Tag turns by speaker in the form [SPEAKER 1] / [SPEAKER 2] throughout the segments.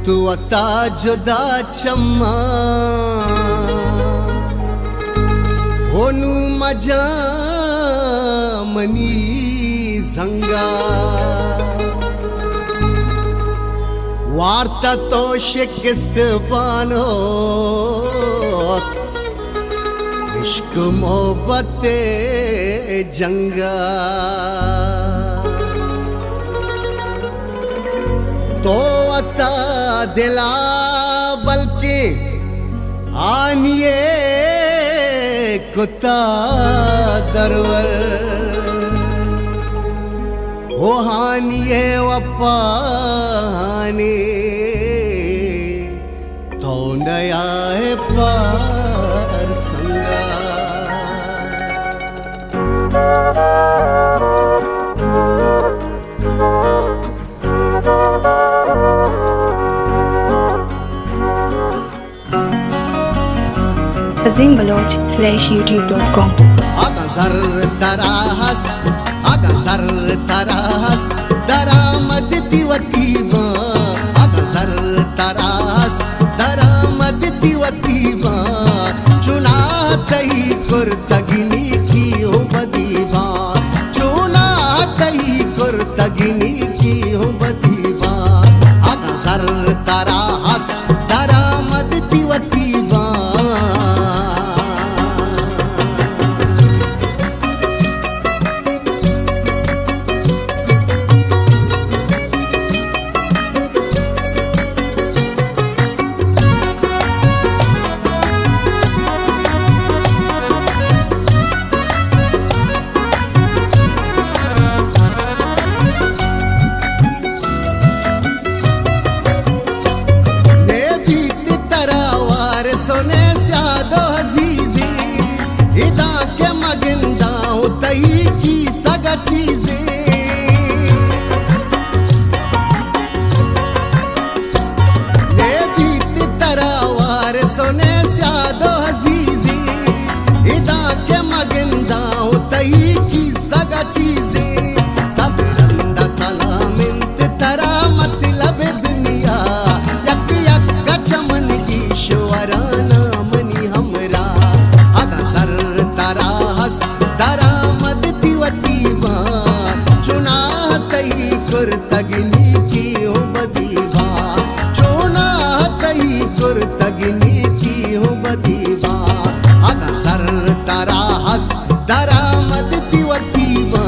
[SPEAKER 1] तू आता जुदा चम्मा होनू माझ्या मनी झंगा वार्ता तो शिकस्त बानो इश्क मोहब्बत जंगा तो अता दिला बल्कि आनिए कुत्ता दरवर हो हानिए वपाने तो नया है पार संगा
[SPEAKER 2] azimbaloch.youtube.com
[SPEAKER 1] आगा जर तराहस दरामद दिवतीबा आगा जर दरामद दिवतीबा चुना तही कुर्तगिनी की हो बदीबा चुना तही कुर्तगिनी की हो बदीबा आगा जर तराहस दरामद दिवतीबा सोने स्यादो हजीजी इदा के मगिंदा तही की सगा चीजें ने बीत तरावार सोने स्यादो हजीजी इदा के मगिंदा तही की सगा चीजें सब रंदा सलामिंत तरा मतलब दुनिया यक यक चमन की शुवरा दरामद दिवतीबा चुना तही कुर्तगिनी की हो बदीबा चुना तही कुर्तगिनी की हो बदीबा अगा सर तराहस दरामद दिवतीबा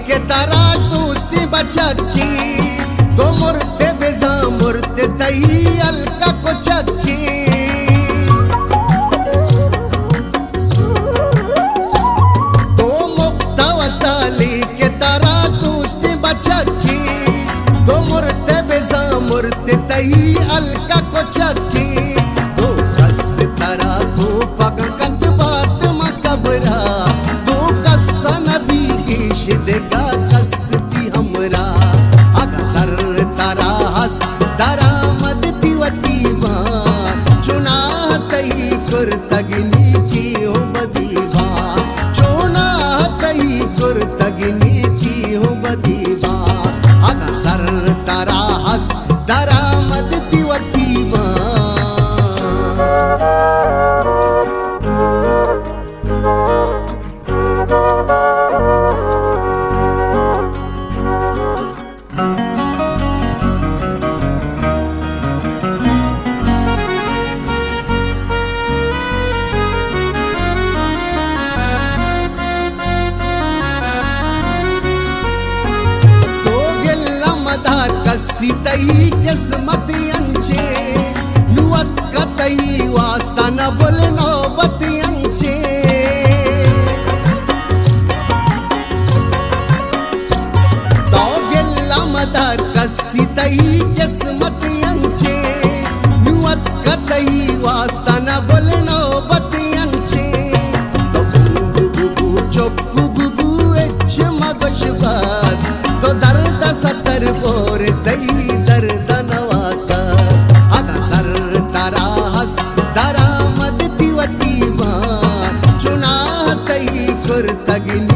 [SPEAKER 1] के तारा दोस्ती बचकी तो मुर्ते बेजा मुर्ते तही अलका को चक्की तो मुक्तावता लेके तारा दोस्ती बचकी तो मुर्ते बेजा मुर्ते तही अलका को चक्की तो कस तारा तो पग कंत बात मकबरा तो कस्सा नबी ईश देगा कसती हमरा आगा सर तराहस दरामद दिवतीबा चुना तही कुर्तगिनी की हो बदीबा चुना तही कुर्तगिनी की हो बदीबा आगा सर तराहस दरामद दिवतीबा तही किस्मत अंचे नुअत का तही वास्ता न बोल नौबत अंचे तो गिल्ला मदार कसी तही किस्मत अंचे नुअत का तही वास्ता न बोल नौबत चोप्पु बुबु एच मगश बस तो दर्द सतर बोर दई दर्द नवाकस अगा सर तारा हस दरामद तिवती मा चुना तई कुर्तगिन